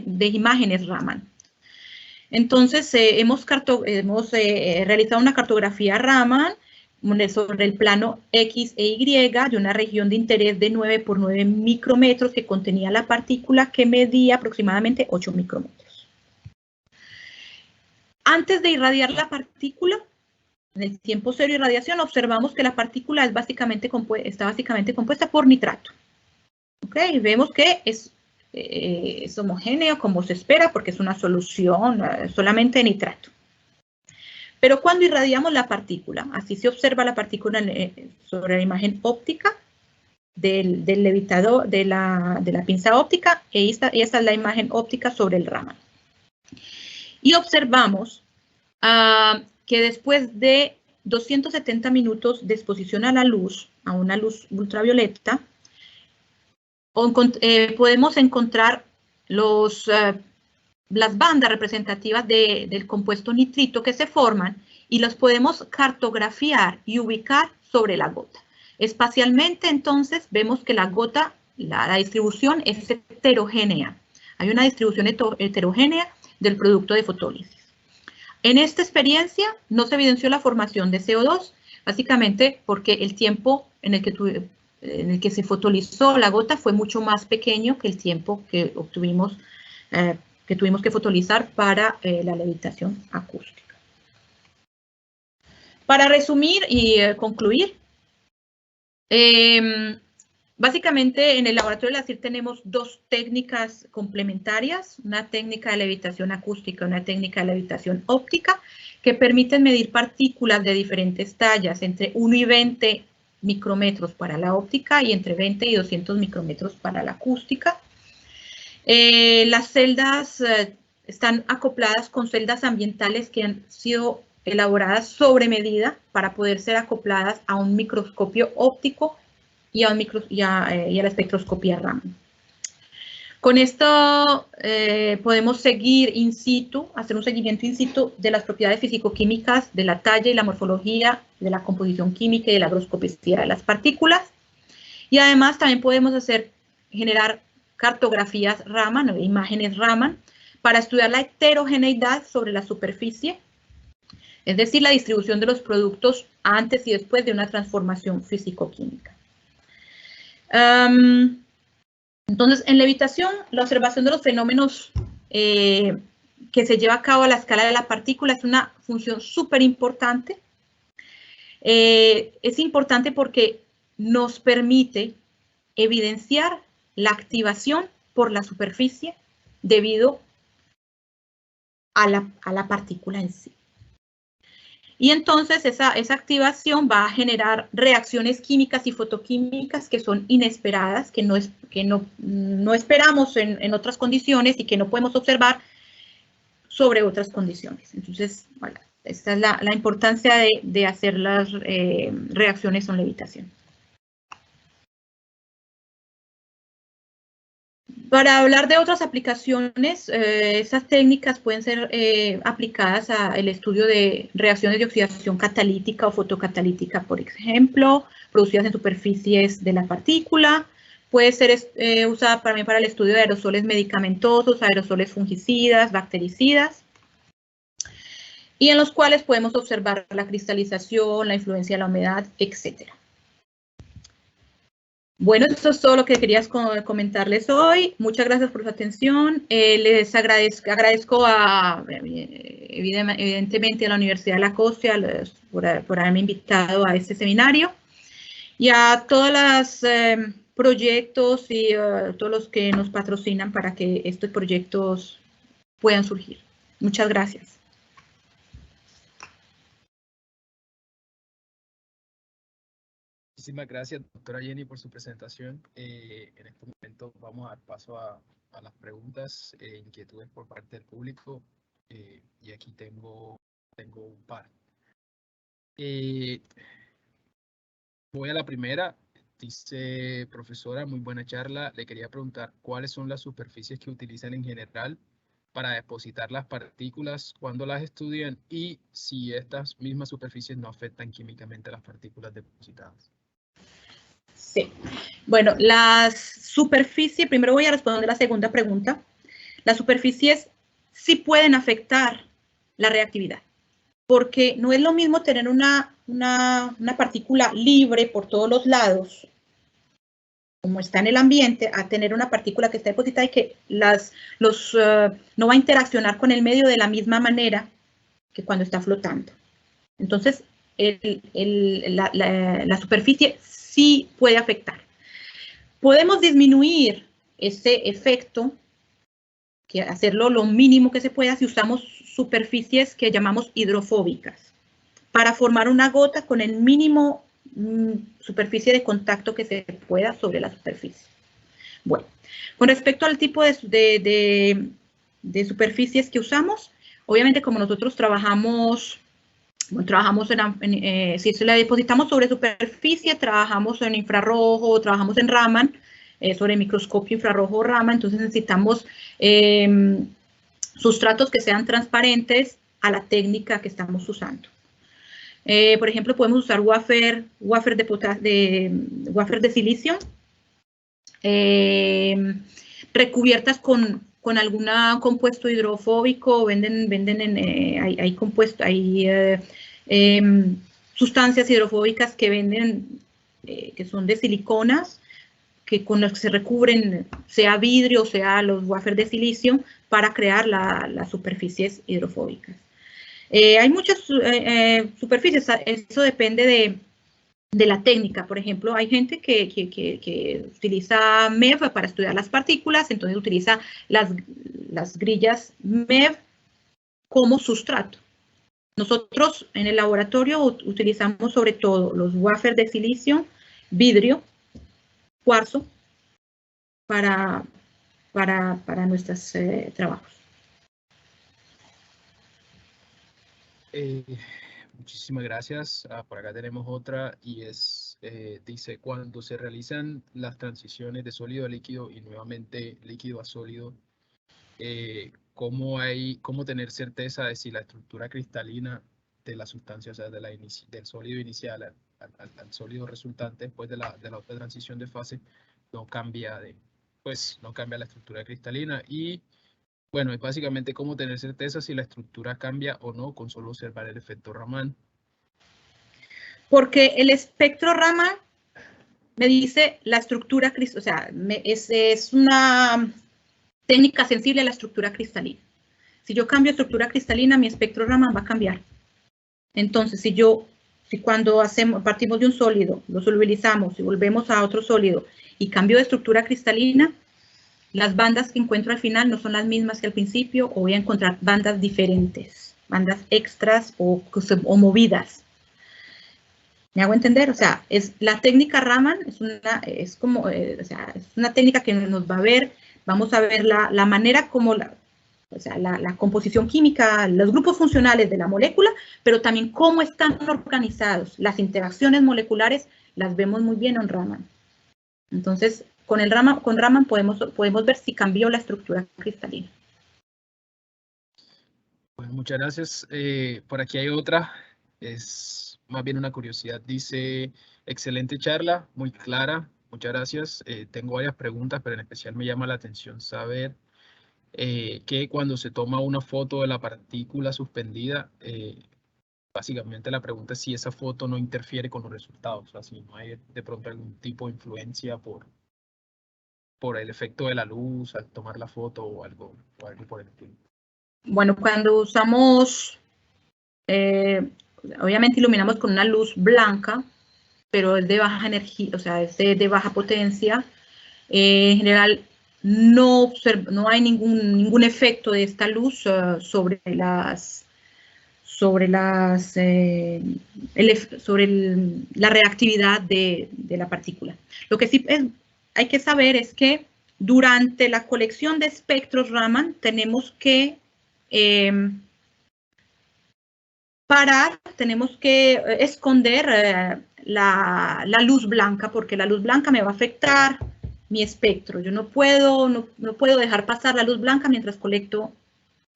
de imágenes Raman. Entonces, hemos realizado una cartografía Raman sobre el plano X e Y de una región de interés de 9 por 9 micrómetros que contenía la partícula que medía aproximadamente 8 micrómetros. Antes de irradiar la partícula, en el tiempo cero de irradiación, observamos que la partícula está básicamente compuesta por nitrato. ¿Okay? Vemos que es homogéneo como se espera porque es una solución solamente de nitrato. Pero cuando irradiamos la partícula, así se observa la partícula sobre la imagen óptica del levitador, de la pinza óptica, y esta es la imagen óptica sobre el Raman. Y observamos que después de 270 minutos de exposición a la luz, a una luz ultravioleta, podemos encontrar las bandas representativas del compuesto nitrito que se forman y los podemos cartografiar y ubicar sobre la gota. Espacialmente, entonces, vemos que la gota, la distribución es heterogénea. Hay una distribución heterogénea del producto de fotólisis. En esta experiencia no se evidenció la formación de CO2, básicamente porque el tiempo en el que se fotolizó la gota fue mucho más pequeño que el tiempo que tuvimos que fotolizar para la levitación acústica. Para resumir y concluir, básicamente en el laboratorio de la CIR tenemos dos técnicas complementarias, una técnica de levitación acústica y una técnica de levitación óptica, que permiten medir partículas de diferentes tallas, entre 1 y 20 micrómetros para la óptica y entre 20 y 200 micrómetros para la acústica. Las celdas están acopladas con celdas ambientales que han sido elaboradas sobre medida para poder ser acopladas a un microscopio óptico y a la espectroscopía Raman. Con esto podemos seguir in situ, hacer un seguimiento in situ de las propiedades físico-químicas, de la talla y la morfología, de la composición química y de la agroscopicidad de las partículas. Y además también podemos generar cartografías Raman o imágenes Raman para estudiar la heterogeneidad sobre la superficie, es decir, la distribución de los productos antes y después de una transformación físico-química. Entonces, en levitación, la observación de los fenómenos que se lleva a cabo a la escala de la partícula es una función súper importante. Es importante porque nos permite evidenciar la activación por la superficie debido a la partícula en sí. Y entonces esa activación va a generar reacciones químicas y fotoquímicas que son inesperadas, que no esperamos en otras condiciones y que no podemos observar sobre otras condiciones. Entonces, bueno, esta es la importancia de hacer las reacciones con levitación. Para hablar de otras aplicaciones, esas técnicas pueden ser aplicadas al estudio de reacciones de oxidación catalítica o fotocatalítica, por ejemplo, producidas en superficies de la partícula. Puede ser usada también para el estudio de aerosoles medicamentosos, aerosoles fungicidas, bactericidas, y en los cuales podemos observar la cristalización, la influencia de la humedad, etc. Bueno, esto es todo lo que quería comentarles hoy. Muchas gracias por su atención. Les agradezco evidentemente a la Universidad de la Costa por haberme invitado a este seminario y a todos los proyectos y todos los que nos patrocinan para que estos proyectos puedan surgir. Muchas gracias. Muchísimas gracias, doctora Jenny, por su presentación. En este momento vamos a dar paso a las preguntas e inquietudes por parte del público. y aquí tengo un par. Voy a la primera. Dice, profesora, muy buena charla. Le quería preguntar cuáles son las superficies que utilizan en general para depositar las partículas cuando las estudian y si estas mismas superficies no afectan químicamente a las partículas depositadas. Sí. Bueno, las superficies, primero voy a responder la segunda pregunta. Las superficies sí pueden afectar la reactividad, porque no es lo mismo tener una partícula libre por todos los lados, como está en el ambiente, a tener una partícula que está depositada y que no va a interaccionar con el medio de la misma manera que cuando está flotando. Entonces, la superficie sí puede afectar. Podemos disminuir ese efecto, que hacerlo lo mínimo que se pueda si usamos superficies que llamamos hidrofóbicas, para formar una gota con el mínimo superficie de contacto que se pueda sobre la superficie. Bueno, con respecto al tipo de superficies que usamos, obviamente como nosotros trabajamos si se la depositamos sobre superficie, trabajamos en infrarrojo, trabajamos en Raman, sobre microscopio infrarrojo Raman, entonces necesitamos sustratos que sean transparentes a la técnica que estamos usando. Por ejemplo, podemos usar wafer de silicio, recubiertas con algún compuesto hidrofóbico. Hay compuestos, sustancias hidrofóbicas que venden, que son de siliconas, que con las que se recubren, sea vidrio, sea los wafers de silicio, para crear las superficies hidrofóbicas. Hay muchas superficies, eso depende de la técnica. Por ejemplo, hay gente que utiliza MEV para estudiar las partículas, entonces utiliza las grillas MEV como sustrato. Nosotros en el laboratorio utilizamos sobre todo los wafers de silicio, vidrio, cuarzo, para nuestros trabajos. Muchísimas gracias. Por acá tenemos otra y dice, cuando se realizan las transiciones de sólido a líquido y nuevamente líquido a sólido, ¿cómo tener certeza de si la estructura cristalina de la sustancia, o sea, del sólido inicial al sólido resultante después de la otra transición de fase, no cambia la estructura cristalina? Y bueno, es básicamente cómo tener certeza si la estructura cambia o no con solo observar el efecto Raman. Porque el espectro Raman me dice la estructura, o sea, es una técnica sensible a la estructura cristalina. Si yo cambio estructura cristalina, mi espectro Raman va a cambiar. Entonces, si cuando partimos de un sólido, lo solubilizamos y volvemos a otro sólido y cambio de estructura cristalina, las bandas que encuentro al final no son las mismas que al principio, o voy a encontrar bandas diferentes, bandas extras o movidas. ¿Me hago entender? O sea, la técnica Raman es una técnica que nos va a ver, vamos a ver la manera como la composición química, los grupos funcionales de la molécula, pero también cómo están organizados. Las interacciones moleculares las vemos muy bien en Raman. Entonces, con Raman podemos ver si cambió la estructura cristalina. Bueno, muchas gracias. Por aquí hay otra, es más bien una curiosidad. Dice, excelente charla, muy clara, muchas gracias. Tengo varias preguntas, pero en especial me llama la atención saber que cuando se toma una foto de la partícula suspendida, básicamente la pregunta es si esa foto no interfiere con los resultados, o sea, si no hay de pronto algún tipo de influencia por el efecto de la luz al tomar la foto o algo por el estilo. Bueno, cuando usamos, obviamente iluminamos con una luz blanca, pero es de baja energía, o sea, es de baja potencia. En general, no hay ningún efecto de esta luz sobre la reactividad de la partícula. Lo que sí hay que saber es que durante la colección de espectros Raman tenemos que parar, tenemos que esconder la luz blanca, porque la luz blanca me va a afectar mi espectro. Yo no puedo dejar pasar la luz blanca mientras colecto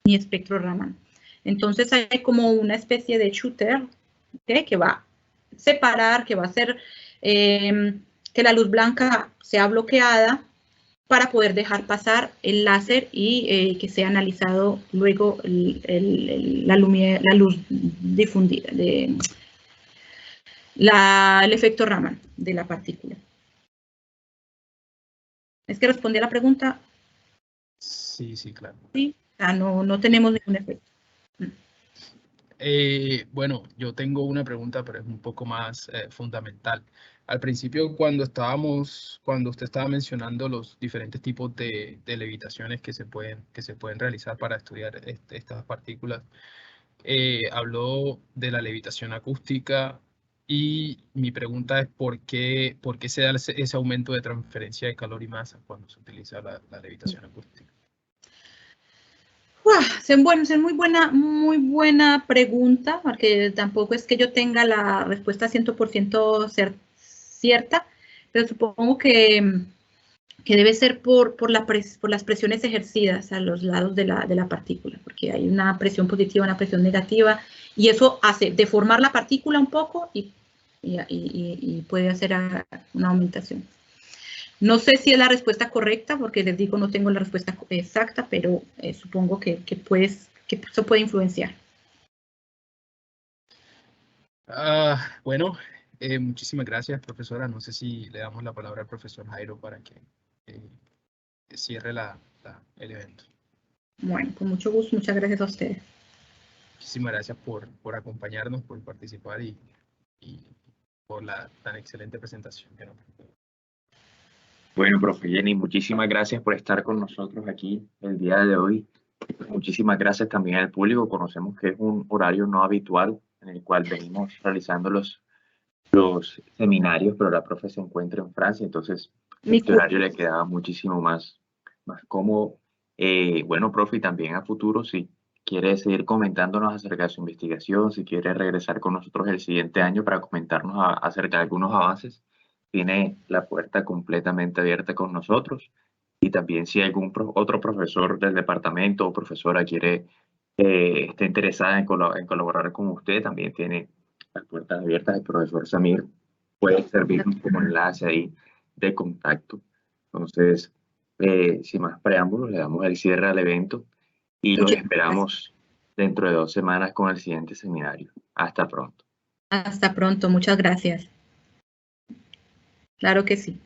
mi espectro Raman. Entonces hay como una especie de shooter, ¿okay?, que va a separar, que va a hacer que la luz blanca sea bloqueada para poder dejar pasar el láser y que sea analizado luego la luz difundida, el efecto Raman de la partícula. ¿Es que respondí a la pregunta? Sí, sí, claro. Sí, no tenemos ningún efecto. Bueno, yo tengo una pregunta, pero es un poco más fundamental. Al principio, cuando usted estaba mencionando los diferentes tipos de levitaciones que se pueden realizar para estudiar estas partículas, habló de la levitación acústica y mi pregunta es ¿por qué se da ese aumento de transferencia de calor y masa cuando se utiliza la levitación acústica? Es muy buena pregunta, porque tampoco es que yo tenga la respuesta 100% cierta, pero supongo que debe ser por las presiones ejercidas a los lados de la partícula, porque hay una presión positiva, una presión negativa, y eso hace deformar la partícula un poco y puede hacer una aumentación. No sé si es la respuesta correcta, porque les digo, no tengo la respuesta exacta, pero supongo que eso puede influenciar. Bueno, muchísimas gracias, profesora. No sé si le damos la palabra al profesor Jairo para que cierre el evento. Bueno, con mucho gusto. Muchas gracias a ustedes. Muchísimas gracias por acompañarnos, por participar y por la tan excelente presentación que nos presentó. Bueno, profe Jenny, muchísimas gracias por estar con nosotros aquí el día de hoy. Muchísimas gracias también al público. Conocemos que es un horario no habitual en el cual venimos realizando los seminarios, pero la profe se encuentra en Francia, entonces este horario le quedaba muchísimo más cómodo. Bueno, profe, y también a futuro, si quiere seguir comentándonos acerca de su investigación, si quiere regresar con nosotros el siguiente año para comentarnos acerca de algunos avances, tiene la puerta completamente abierta con nosotros. Y también si algún otro profesor del departamento o profesora esté interesada en colaborar con usted, también tiene las puertas abiertas. El profesor Samir puede servirnos como enlace ahí de contacto. Entonces, sin más preámbulos, le damos el cierre al evento y los esperamos dentro de 2 semanas con el siguiente seminario. Hasta pronto. Hasta pronto, muchas gracias. Claro que sí.